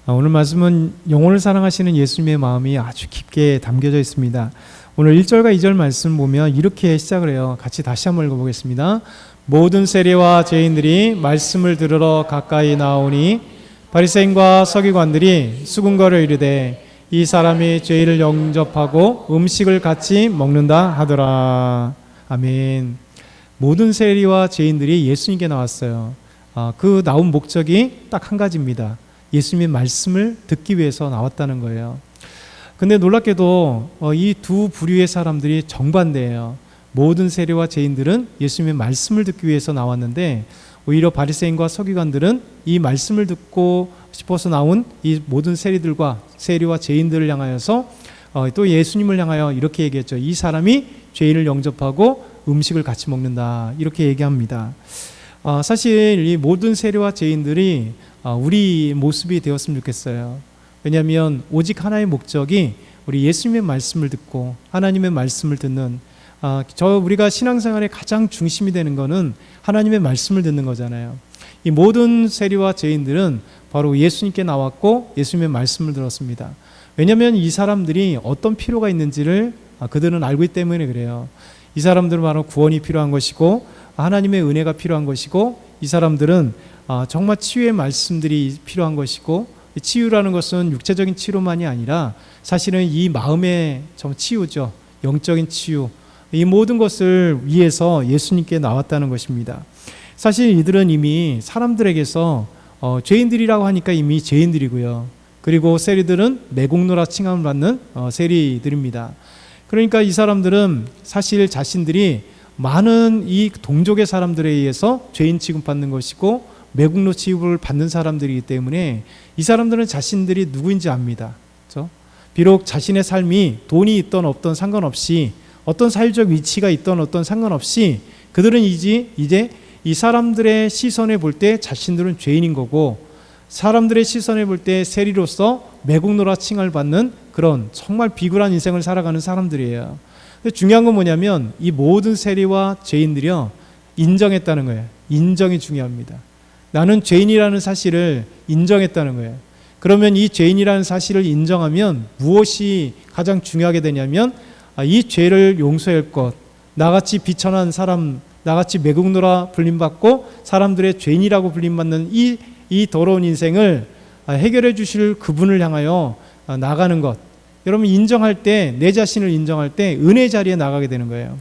오늘 말씀은 영혼을 사랑하시는 예수님의 마음이 아주 깊게 담겨져 있습니다. 오늘 1절과 2절 말씀 보면 이렇게 시작을 해요. 같이 다시 한번 읽어보겠습니다. 모든 세리와 죄인들이 말씀을 들으러 가까이 나오니 바리새인과 서기관들이 수군거려 이르되 이 사람이 죄인을 영접하고 음식을 같이 먹는다 하더라. 아멘. 모든 세리와 죄인들이 예수님께 나왔어요. 그 나온 목적이 딱 한 가지입니다. 예수님의 말씀을 듣기 위해서 나왔다는 거예요. 근데 놀랍게도 이 두 부류의 사람들이 정반대예요. 모든 세리와 죄인들은 예수님의 말씀을 듣기 위해서 나왔는데 오히려 바리새인과 서기관들은 이 말씀을 듣고 싶어서 나온 이 모든 세리와 죄인들을 향하여서 또 예수님을 향하여 이렇게 얘기했죠. 이 사람이 죄인을 영접하고 음식을 같이 먹는다, 이렇게 얘기합니다. 사실 이 모든 세리와 죄인들이 우리 모습이 되었으면 좋겠어요. 왜냐하면 오직 하나의 목적이 우리 예수님의 말씀을 듣고 하나님의 말씀을 듣는, 우리가 신앙생활의 가장 중심이 되는 것은 하나님의 말씀을 듣는 거잖아요. 이 모든 세리와 죄인들은 바로 예수님께 나왔고 예수님의 말씀을 들었습니다. 왜냐하면 이 사람들이 어떤 필요가 있는지를 그들은 알고 있기 때문에 그래요. 이 사람들은 바로 구원이 필요한 것이고 하나님의 은혜가 필요한 것이고, 이 사람들은 정말 치유의 말씀들이 필요한 것이고, 치유라는 것은 육체적인 치료만이 아니라 사실은 이 마음의 치유죠. 영적인 치유. 이 모든 것을 위해서 예수님께 나왔다는 것입니다. 사실 이들은 이미 사람들에게서 죄인들이라고 하니까 이미 죄인들이고요. 그리고 세리들은 매국노라 칭함을 받는 세리들입니다. 그러니까 이 사람들은 사실 자신들이 많은 이 동족의 사람들에 의해서 죄인 취급받는 것이고 매국노 취급을 받는 사람들이기 때문에 이 사람들은 자신들이 누구인지 압니다. 그렇죠? 비록 자신의 삶이 돈이 있던 없던 상관없이, 어떤 사회적 위치가 있던 어떤 상관없이, 그들은 이제 이 사람들의 시선에 볼 때 자신들은 죄인인 거고, 사람들의 시선에 볼 때 세리로서 매국노라 칭을 받는 그런 정말 비굴한 인생을 살아가는 사람들이에요. 근데 중요한 건 뭐냐면 이 모든 세리와 죄인들이요, 인정했다는 거예요. 인정이 중요합니다. 나는 죄인이라는 사실을 인정했다는 거예요. 그러면 이 죄인이라는 사실을 인정하면 무엇이 가장 중요하게 되냐면 이 죄를 용서할 것, 나같이 비천한 사람, 나같이 매국노라 불림받고 사람들의 죄인이라고 불림받는 이 더러운 인생을 해결해 주실 그분을 향하여 나가는 것. 여러분, 인정할 때, 내 자신을 인정할 때 은혜 자리에 나가게 되는 거예요.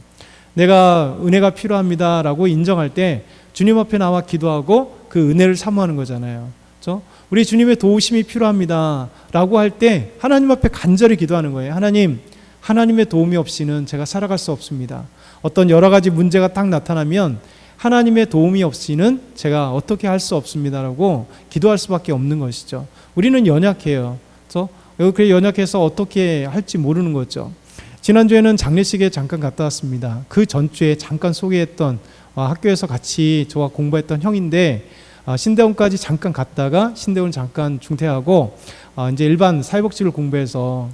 내가 은혜가 필요합니다라고 인정할 때 주님 앞에 나와 기도하고 그 은혜를 사모하는 거잖아요. 그렇죠? 우리 주님의 도우심이 필요합니다라고 할 때 하나님 앞에 간절히 기도하는 거예요. 하나님의 도움이 없이는 제가 살아갈 수 없습니다. 어떤 여러 가지 문제가 딱 나타나면 하나님의 도움이 없이는 제가 어떻게 할 수 없습니다라고 기도할 수밖에 없는 것이죠. 우리는 연약해요. 그렇죠? 그래 연약해서 어떻게 할지 모르는 거죠. 지난주에는 장례식에 잠깐 갔다 왔습니다. 그 전주에 잠깐 소개했던 학교에서 같이 저와 공부했던 형인데 신대원까지 잠깐 갔다가 신대원 잠깐 중퇴하고 이제 일반 사회복지를 공부해서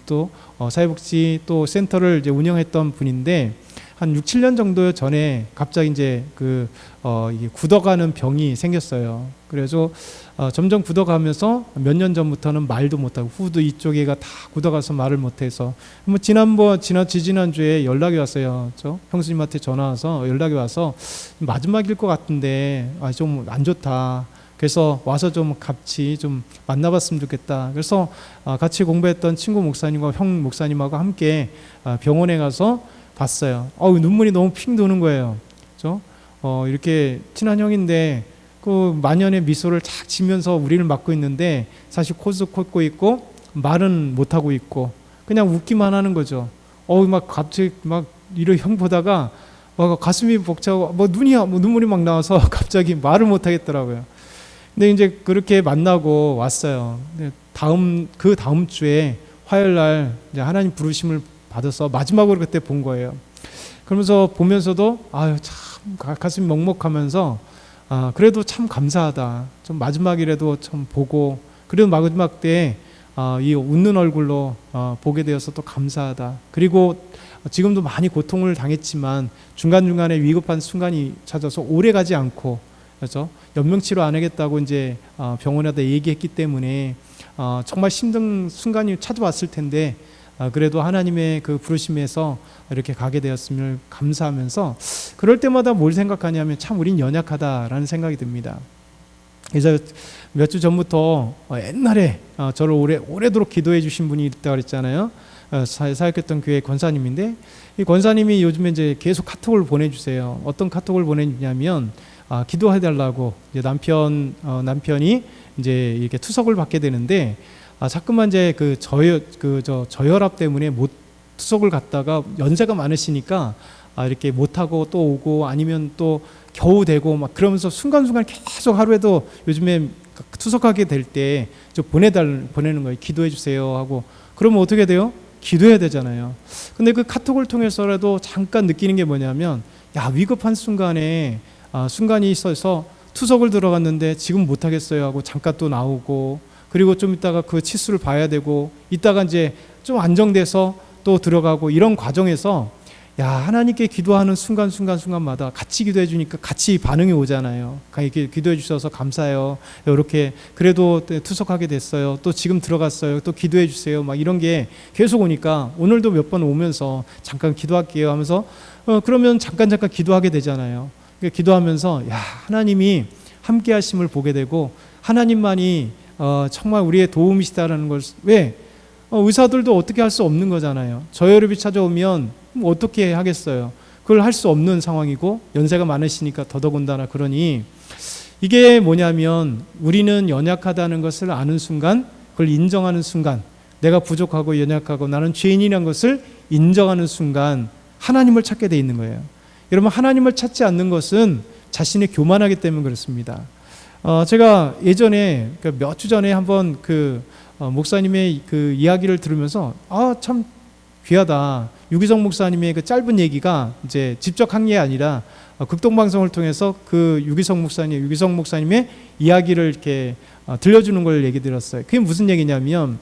또 사회복지 또 센터를 이제 운영했던 분인데 한 6, 7년 정도 전에 갑자기 이제 이게 굳어가는 병이 생겼어요. 그래서 점점 굳어가면서 몇 년 전부터는 말도 못하고 후두 이쪽에가 다 굳어가서 말을 못해서 지난주에 연락이 왔어요. 형수님한테 전화 와서 연락이 와서 마지막일 것 같은데 좀 안 좋다. 그래서 와서 좀 같이 좀 만나봤으면 좋겠다. 그래서 같이 공부했던 친구 목사님과 형 목사님하고 함께 병원에 가서 봤어요. 눈물이 너무 핑 도는 거예요. 그렇죠? 이렇게 친한 형인데 그 만연의 미소를 착 지면서 우리를 맞고 있는데 사실 코스 콧고 있고 말은 못 하고 있고 그냥 웃기만 하는 거죠. 막 갑자기 막 이런 형 보다가 가슴이 벅차고 눈물이 막 나와서 갑자기 말을 못 하겠더라고요. 근데 이제 그렇게 만나고 왔어요. 그 다음 주에 화요일 날 이제 하나님 부르심을 받아서 마지막으로 그때 본 거예요. 그러면서 보면서도 참 가슴이 먹먹하면서 그래도 참 감사하다. 좀 마지막이라도 참 보고 그래도 마지막 때 이 웃는 얼굴로 보게 되어서 또 감사하다. 그리고 지금도 많이 고통을 당했지만 중간중간에 위급한 순간이 찾아서 오래 가지 않고, 그렇죠? 연명치료 안 하겠다고 이제 병원에다 얘기했기 때문에 정말 힘든 순간이 찾아왔을 텐데 그래도 하나님의 그 부르심에서 이렇게 가게 되었음을 감사하면서 그럴 때마다 뭘 생각하냐면 참 우린 연약하다라는 생각이 듭니다. 그래서 몇 주 전부터 옛날에 저를 오래도록 기도해 주신 분이 있다고 그랬잖아요. 사역했던 교회 권사님인데 이 권사님이 요즘에 이제 계속 카톡을 보내주세요. 어떤 카톡을 보내주냐면 기도해 달라고 이제 남편이 이제 이렇게 투석을 받게 되는데 자꾸만 이제 저혈압 때문에 못 투석을 갔다가 연세가 많으시니까 이렇게 못 하고 또 오고 아니면 또 겨우 되고 막 그러면서 순간순간 계속 하루에도 요즘에 투석하게 될 때 보내는 거예요. 기도해 주세요 하고. 그러면 어떻게 돼요? 기도해야 되잖아요. 근데 그 카톡을 통해서라도 잠깐 느끼는 게 뭐냐면 위급한 순간에 순간이 있어서 투석을 들어갔는데 지금 못 하겠어요 하고 잠깐 또 나오고 그리고 좀 있다가 그 치수를 봐야 되고 이따가 이제 좀 안정돼서 또 들어가고 이런 과정에서 하나님께 기도하는 순간마다 같이 기도해 주니까 같이 반응이 오잖아요. 이렇게 기도해 주셔서 감사해요. 이렇게 그래도 투석하게 됐어요. 또 지금 들어갔어요. 또 기도해 주세요. 막 이런 게 계속 오니까 오늘도 몇 번 오면서 잠깐 기도할게요 하면서 그러면 잠깐 기도하게 되잖아요. 기도하면서 하나님이 함께 하심을 보게 되고 하나님만이 정말 우리의 도움이시다라는 걸 왜 의사들도 어떻게 할 수 없는 거잖아요. 저혈압이 찾아오면 어떻게 하겠어요. 그걸 할 수 없는 상황이고 연세가 많으시니까 더더군다나 그러니 이게 뭐냐면 우리는 연약하다는 것을 아는 순간 그걸 인정하는 순간 내가 부족하고 연약하고 나는 죄인이라는 것을 인정하는 순간 하나님을 찾게 돼 있는 거예요. 여러분 하나님을 찾지 않는 것은 자신이 교만하기 때문에 그렇습니다. 제가 예전에 몇 주 전에 한번 목사님의 그 이야기를 들으면서 참 귀하다. 유기성 목사님의 그 짧은 얘기가 이제 직접 한 게 아니라 극동방송을 통해서 그 유기성 목사님의 이야기를 이렇게 들려주는 걸 얘기 들었어요. 그게 무슨 얘기냐면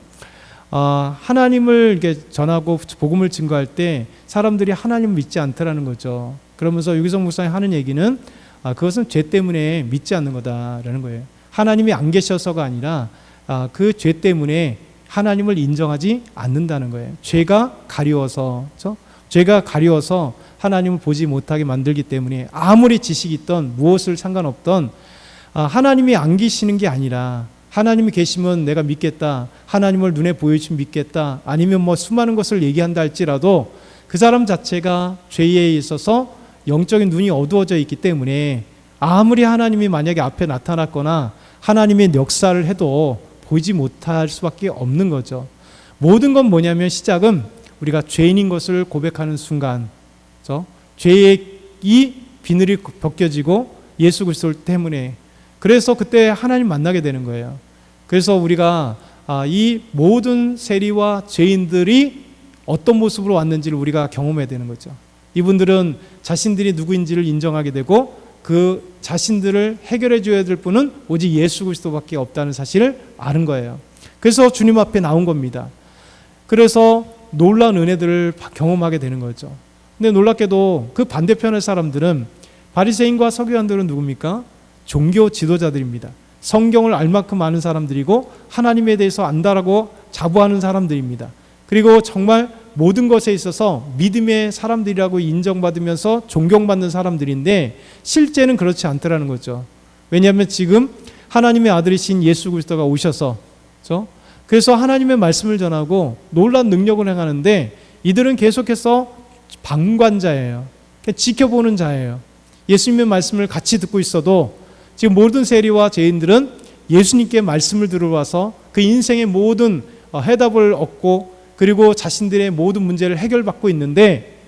하나님을 이렇게 전하고 복음을 증거할 때 사람들이 하나님을 믿지 않더라는 거죠. 그러면서 유기성 목사님 하는 얘기는 그것은 죄 때문에 믿지 않는 거다라는 거예요. 하나님이 안 계셔서가 아니라 그 죄 때문에 하나님을 인정하지 않는다는 거예요. 죄가 가리워서 하나님을 보지 못하게 만들기 때문에 아무리 지식이 있던 무엇을 상관없던 하나님이 안 계시는 게 아니라 하나님이 계시면 내가 믿겠다. 하나님을 눈에 보여주시면 믿겠다. 아니면 수많은 것을 얘기한다 할지라도 그 사람 자체가 죄에 있어서 영적인 눈이 어두워져 있기 때문에 아무리 하나님이 만약에 앞에 나타났거나 하나님의 역사를 해도 보이지 못할 수밖에 없는 거죠. 모든 건 뭐냐면 시작은 우리가 죄인인 것을 고백하는 순간, 죄의 이 비늘이 벗겨지고 예수 그리스도 때문에 그래서 그때 하나님 만나게 되는 거예요. 그래서 우리가 이 모든 세리와 죄인들이 어떤 모습으로 왔는지를 우리가 경험해야 되는 거죠. 이분들은 자신들이 누구인지를 인정하게 되고 그 자신들을 해결해 줘야 될 분은 오직 예수 그리스도밖에 없다는 사실을 아는 거예요. 그래서 주님 앞에 나온 겁니다. 그래서 놀라운 은혜들을 경험하게 되는 거죠. 근데 놀랍게도 그 반대편의 사람들은 바리새인과 서기관들은 누굽니까? 종교 지도자들입니다. 성경을 알 만큼 아는 사람들이고 하나님에 대해서 안다라고 자부하는 사람들입니다. 그리고 정말 모든 것에 있어서 믿음의 사람들이라고 인정받으면서 존경받는 사람들인데 실제는 그렇지 않더라는 거죠. 왜냐하면 지금 하나님의 아들이신 예수 그리스도가 오셔서 그래서 하나님의 말씀을 전하고 놀라운 능력을 행하는데 이들은 계속해서 방관자예요. 지켜보는 자예요. 예수님의 말씀을 같이 듣고 있어도 지금 모든 세리와 죄인들은 예수님께 말씀을 들어와서 그 인생의 모든 해답을 얻고 그리고 자신들의 모든 문제를 해결받고 있는데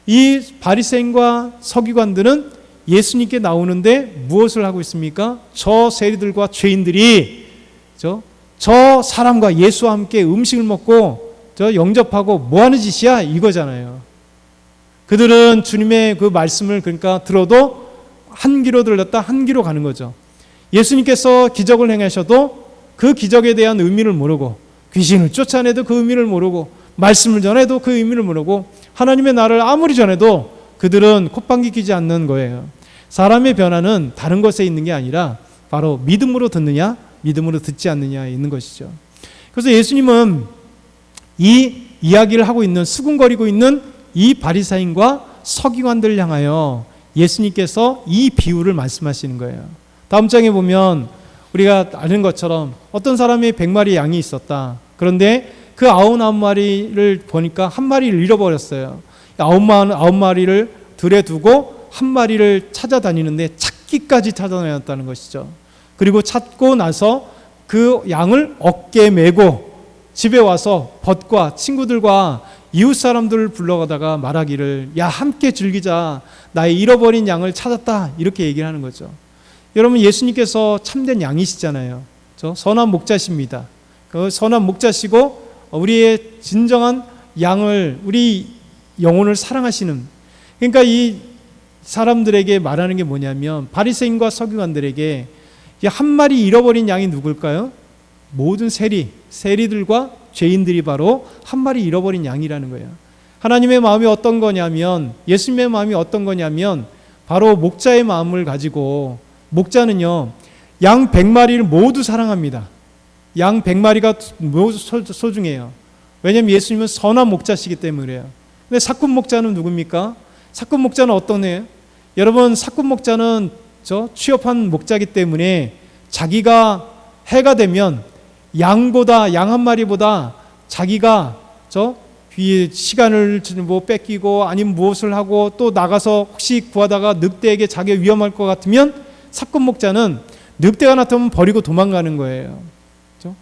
이 바리새인과 서기관들은 예수님께 나오는데 무엇을 하고 있습니까? 저 세리들과 죄인들이 저 사람과 예수와 함께 음식을 먹고 영접하고 뭐하는 짓이야? 이거잖아요. 그들은 주님의 그 말씀을 그러니까 들어도 한 귀로 들렸다 한 귀로 가는 거죠. 예수님께서 기적을 행하셔도 그 기적에 대한 의미를 모르고 귀신을 쫓아내도 그 의미를 모르고 말씀을 전해도 그 의미를 모르고 하나님의 나라를 아무리 전해도 그들은 콧방귀 끼지 않는 거예요. 사람의 변화는 다른 것에 있는 게 아니라 바로 믿음으로 듣느냐 믿음으로 듣지 않느냐에 있는 것이죠. 그래서 예수님은 이 이야기를 하고 있는, 수군거리고 있는 이 바리새인과 서기관들을 향하여 예수님께서 이 비유를 말씀하시는 거예요. 다음 장에 보면 우리가 아는 것처럼 어떤 사람이 100마리 양이 있었다. 그런데 그 99마리를 보니까 한 마리를 잃어버렸어요. 9마리를 들에 두고 한 마리를 찾아다니는데 찾기까지 찾아다녔다는 것이죠. 그리고 찾고 나서 그 양을 어깨에 메고 집에 와서 벗과 친구들과 이웃 사람들을 불러가다가 말하기를, 야, 함께 즐기자, 나의 잃어버린 양을 찾았다, 이렇게 얘기를 하는 거죠. 여러분, 예수님께서 참된 양이시잖아요. 선한 목자십니다. 그 선한 목자시고 우리의 진정한 양을, 우리 영혼을 사랑하시는, 그러니까 이 사람들에게 말하는 게 뭐냐면, 바리새인과 서기관들에게 한 마리 잃어버린 양이 누굴까요? 모든 세리들과 죄인들이 바로 한 마리 잃어버린 양이라는 거예요. 하나님의 마음이 어떤 거냐면, 예수님의 마음이 어떤 거냐면, 바로 목자의 마음을 가지고, 목자는요, 양 100마리를 모두 사랑합니다. 양 100마리가 모두 소중해요. 왜냐하면 예수님은 선한 목자시기 때문에 그래요. 근데 사꾼 목자는 누굽니까? 사꾼 목자는 어떤 애예요? 여러분, 사꾼 목자는 취업한 목자이기 때문에 자기가 해가 되면 양 한 마리보다 자기가 시간을 뭐 뺏기고 아니면 무엇을 하고 또 나가서 혹시 구하다가 늑대에게 자기가 위험할 것 같으면 사꾼 목자는 늑대가 나타나면 버리고 도망가는 거예요. 그렇죠?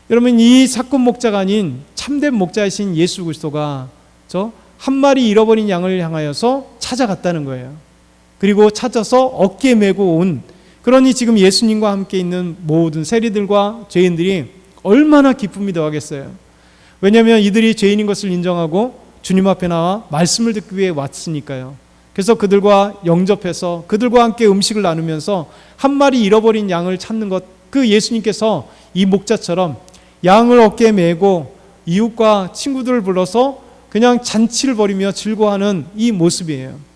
여러분, 이 사꾼 목자가 아닌 참된 목자이신 예수 그리스도가 한 마리 잃어버린 양을 향하여서 찾아갔다는 거예요. 그리고 찾아서 어깨에 메고 온, 그러니 지금 예수님과 함께 있는 모든 세리들과 죄인들이 얼마나 기쁨이 더하겠어요. 왜냐하면 이들이 죄인인 것을 인정하고 주님 앞에 나와 말씀을 듣기 위해 왔으니까요. 그래서 그들과 영접해서 그들과 함께 음식을 나누면서 한 마리 잃어버린 양을 찾는 것, 그 예수님께서 이 목자처럼 양을 어깨에 메고 이웃과 친구들을 불러서 그냥 잔치를 벌이며 즐거워하는 이 모습이에요.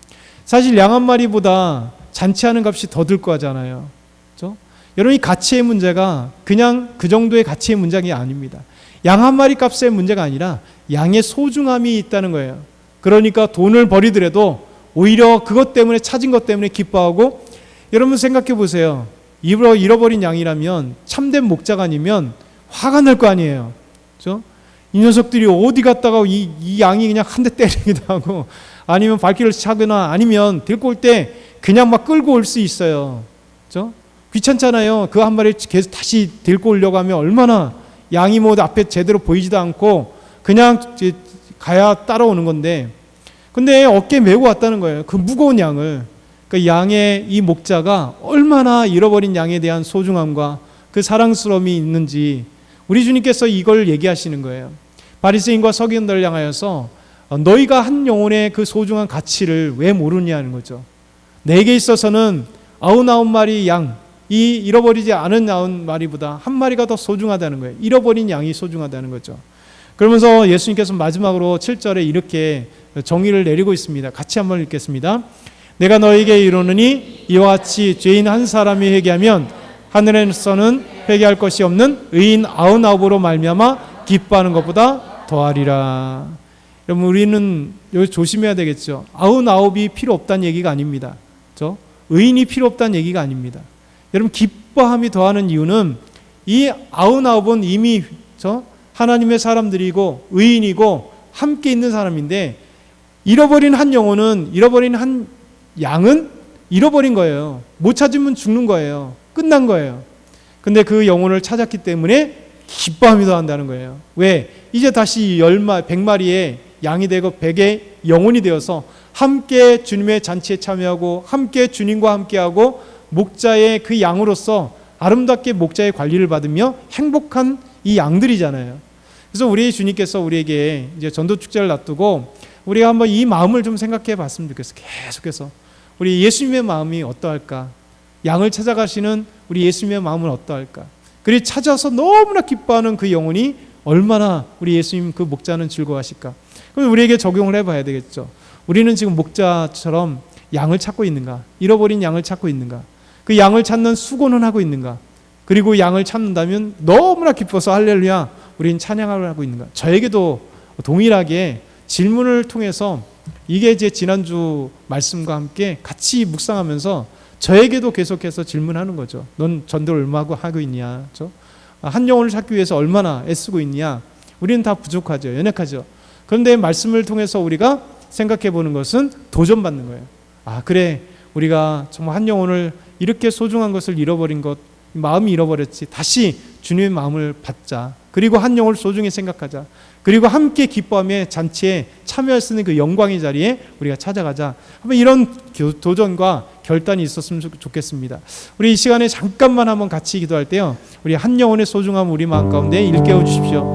사실 양 한 마리보다 잔치하는 값이 더 들 거잖아요. 그렇죠? 여러분, 이 가치의 문제가 그냥 그 정도의 가치의 문제가 아닙니다. 양 한 마리 값의 문제가 아니라 양의 소중함이 있다는 거예요. 그러니까 돈을 버리더라도 오히려 그것 때문에, 찾은 것 때문에 기뻐하고, 여러분 생각해 보세요. 잃어버린 양이라면 참된 목자가 아니면 화가 날 거 아니에요. 그렇죠? 이 녀석들이 어디 갔다가 이 양이 그냥 한 대 때리기도 하고, 아니면 발길을 차거나, 아니면 데리고 올 때 그냥 막 끌고 올 수 있어요. 그렇죠? 귀찮잖아요. 그 한 마리 계속 다시 데리고 오려고 하면 얼마나, 양이 뭐 앞에 제대로 보이지도 않고 그냥 가야 따라오는 건데, 근데 어깨에 메고 왔다는 거예요. 그 무거운 양을. 그 양의 이 목자가 얼마나 잃어버린 양에 대한 소중함과 그 사랑스러움이 있는지 우리 주님께서 이걸 얘기하시는 거예요. 바리새인과 서기관들을 향하여서 너희가 한 영혼의 그 소중한 가치를 왜 모르냐는 거죠. 내게 있어서는 99마리 양, 이 잃어버리지 않은 9마리보다 한 마리가 더 소중하다는 거예요. 잃어버린 양이 소중하다는 거죠. 그러면서 예수님께서 마지막으로 7절에 이렇게 정의를 내리고 있습니다. 같이 한번 읽겠습니다. 내가 너에게 이르노니 이와 같이 죄인 한 사람이 회개하면 하늘에서는 회개할 것이 없는 의인 99으로 말미암아 기뻐하는 것보다 더하리라. 여러분, 우리는 여기 조심해야 되겠죠. 99이 필요 없다는 얘기가 아닙니다. 그렇죠? 의인이 필요 없다는 얘기가 아닙니다. 여러분, 기뻐함이 더하는 이유는 이 99은 이미 하나님의 사람들이고 의인이고 함께 있는 사람인데, 잃어버린 한 영혼은, 잃어버린 한 양은 잃어버린 거예요. 못 찾으면 죽는 거예요. 끝난 거예요. 근데 그 영혼을 찾았기 때문에 기뻐함이 더한다는 거예요. 왜? 이제 다시 100마리의 양이 되고 100의 영혼이 되어서 함께 주님의 잔치에 참여하고 함께 주님과 함께하고 목자의 그 양으로서 아름답게 목자의 관리를 받으며 행복한 이 양들이잖아요. 그래서 우리 주님께서 우리에게 이제 전도 축제를 놔두고 우리가 한번 이 마음을 좀 생각해 봤으면 좋겠어요. 계속해서 우리 예수님의 마음이 어떠할까? 양을 찾아가시는 우리 예수님의 마음은 어떠할까? 그리고 찾아서 너무나 기뻐하는 그 영혼이 얼마나 우리 예수님 그 목자는 즐거워하실까? 그럼 우리에게 적용을 해봐야 되겠죠. 우리는 지금 목자처럼 양을 찾고 있는가? 잃어버린 양을 찾고 있는가? 그 양을 찾는 수고는 하고 있는가? 그리고 양을 찾는다면 너무나 기뻐서 할렐루야 우리는 찬양을 하고 있는가? 저에게도 동일하게 질문을 통해서 이게 이제 지난주 말씀과 함께 같이 묵상하면서 저에게도 계속해서 질문하는 거죠. 넌 전도를 얼마나 하고 있냐? 한 영혼을 찾기 위해서 얼마나 애쓰고 있냐? 우리는 다 부족하죠. 연약하죠. 그런데 말씀을 통해서 우리가 생각해 보는 것은 도전받는 거예요. 아, 그래. 우리가 정말 한 영혼을 이렇게 소중한 것을 잃어버린 것, 마음이 잃어버렸지. 다시 주님의 마음을 받자. 그리고 한 영혼을 소중히 생각하자. 그리고 함께 기뻐하며 잔치에 참여할 수 있는 그 영광의 자리에 우리가 찾아가자. 한번 이런 도전과 결단이 있었으면 좋겠습니다. 우리 이 시간에 잠깐만 한번 같이 기도할 때요, 우리 한 영혼의 소중함 우리 마음 가운데 일깨워 주십시오.